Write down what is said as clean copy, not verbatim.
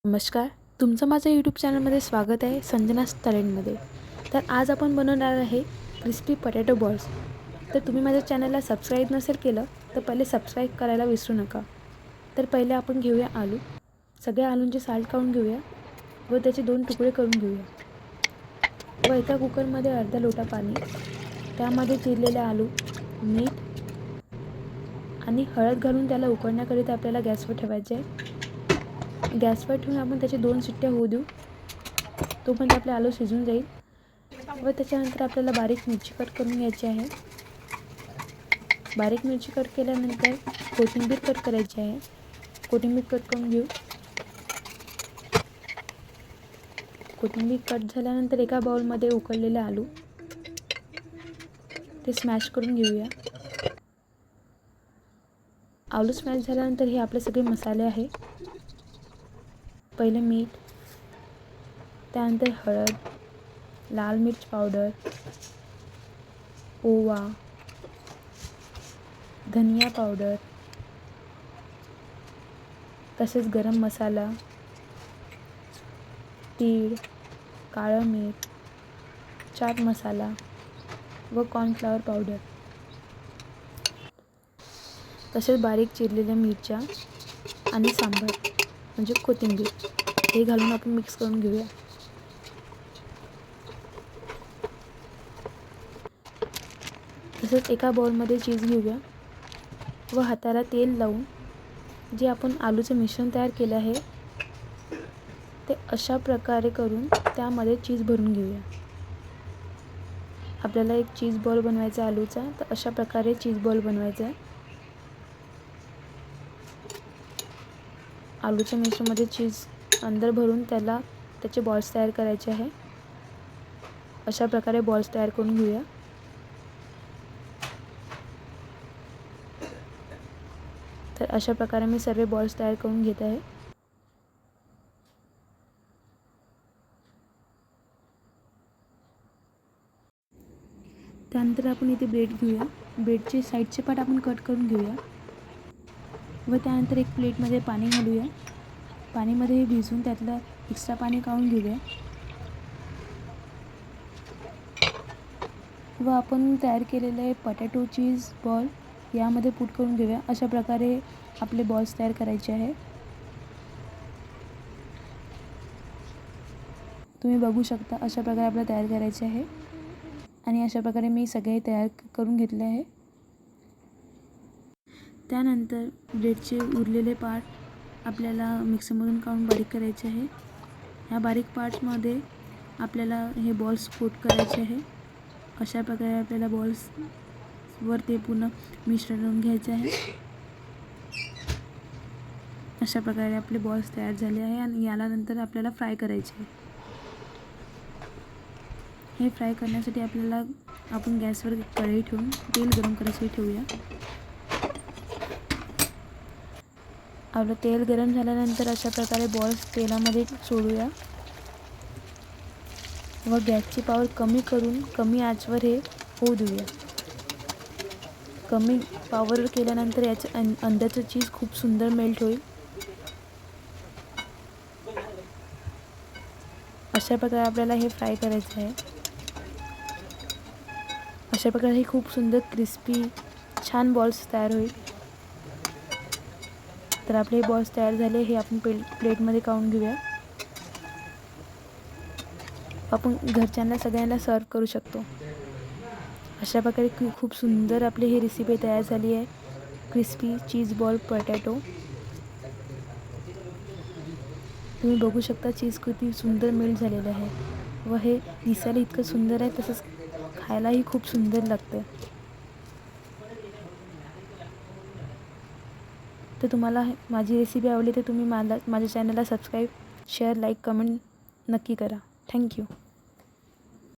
नमस्कार, तुमचं माझ्या यूट्यूब चॅनलमध्ये स्वागत आहे संजनास टॅलेंटमध्ये. तर आज आपण बनवणार आहे क्रिस्पी पोटॅटो बॉल्स. तर तुम्ही माझ्या चॅनलला सबस्क्राईब नसेल केलं तर पहिले सबस्क्राईब करायला विसरू नका. तर पहिले आपण घेऊया आलू. सगळ्या आलूंचे साल काढून घेऊया व त्याचे 2 तुकडे करून घेऊया. व एका कुकरमध्ये अर्धा लोटा पाणी, त्यामध्ये चिरलेले आलू, मीठ आणि हळद घालून त्याला उकळण्याकरिता आपल्याला गॅसवर ठेवायचे आहे. गॅसवर ठेवून आपण त्याचे 2 शिट्ट्या होऊ देऊ. तोपर्यंत आपले आलू शिजून जाईल. व त्याच्यानंतर आपल्याला बारीक मिरची कट करून घ्यायची आहे. बारीक मिरची कट केल्यानंतर कोथिंबीर कट करायची आहे. कोथिंबीर कट करून घेऊ. कोथिंबीर कट झाल्यानंतर एका बाउलमध्ये उकळलेले आलू ते स्मॅश करून घेऊया. आलू स्मॅश झाल्यानंतर हे आपले सगळे मसाले आहे. पहिले मीठ, त्यानंतर हळद, लाल मिर्च पावडर, ओवा, धनिया पावडर, तसेच गरम मसाला, तीळ, काळं मीठ, चाट मसाला व कॉर्नफ्लॉवर पावडर, तसेच बारीक चिरलेल्या मिरच्या आणि सांबार म्हणजे कोथिंबीर हे घालून आपण मिक्स करून घेऊया. तसंच एका बाउलमध्ये चीज घेऊया व हाताला तेल लावून जे आपण आलूचं मिश्रण तयार केलं आहे ते अशा प्रकारे करून त्यामध्ये चीज भरून घेऊया. आपल्याला एक चीज बॉल बनवायचा आहे आलूचा, तर अशा प्रकारे चीज बॉल बनवायचा आहे. आलूच्या मिश्रणामध्ये चीज अंदर भरून त्याचे बॉल्स तयार करायचे आहे. अशा प्रकारे बॉल्स तयार करून घेऊया. तर अशा प्रकारे मी सर्व बॉल्स तयार करून घेत आहे. त्यानंतर आपण इथे ब्रेड घेऊया. ब्रेडचे साईडचे पार्ट आपण कट करून घेऊया व त्यानंतर एक प्लेटमध्ये पाणी घालूया. पाणीमध्ये हे भिजवून त्यातलं एक्स्ट्रा पाणी काढून घेऊया व आपण तयार केलेले पोटॅटो चीज बॉल यामध्ये पुट करून घेऊया. अशा प्रकारे आपले बॉल्स तयार करायचे आहे. तुम्ही बघू शकता अशा प्रकारे आपल्याला तयार करायचे आहे आणि अशा प्रकारे मी सगळे तयार करून घेतले आहे. त्यानंतर ब्रेडचे उरलेले पार्ट आपल्याला मिक्सरमधून काढून बारीक करायचे आहे. ह्या बारीक पार्ट्समध्ये आपल्याला हे बॉल्स कोट करायचे आहे. अशा प्रकारे आपल्याला बॉल्सवर ते पूर्ण मिश्रण घ्यायचे आहे. अशा प्रकारे आपले बॉल्स तयार झाले आहे आणि याला नंतर आपल्याला फ्राय करायचे आहे. हे फ्राय करण्यासाठी आपण गॅसवर कढई ठेवून तेल गरम करायसाठी ठेवूया. आपलं तेल गरम झाल्यानंतर अशा प्रकारे बॉल्स तेलामध्ये सोडूया व गॅसची पॉवर कमी करून कमी आचवर हे होऊ देऊया. कमी पॉवर केल्यानंतर याचं अंदरचं चीज खूप सुंदर मेल्ट होईल. अशा प्रकारे आपल्याला हे फ्राय करायचं आहे. अशा प्रकारे हे खूप सुंदर क्रिस्पी छान बॉल्स तयार होईल. तर आपले हे बॉल्स तयार झाले. हे आपण प्लेटमध्ये काढून घेऊया. आपण घरच्यांना सगळ्यांना सर्व करू शकतो. अशा प्रकारे खूप सुंदर आपली ही रेसिपी तयार झाली आहे, क्रिस्पी चीज बॉल पोटॅटो. तुम्ही बघू शकता चीज किती सुंदर मेल्ट झालेलं आहे व हे दिसायला इतकं सुंदर आहे, तसंच खायलाही खूप सुंदर लागतं. तर तुम्हाला माझी रेसिपी आवडली तर तुम्ही माझ्या चॅनलला सबस्क्राईब, शेअर, लाईक, कमेंट नक्की करा. थँक्यू.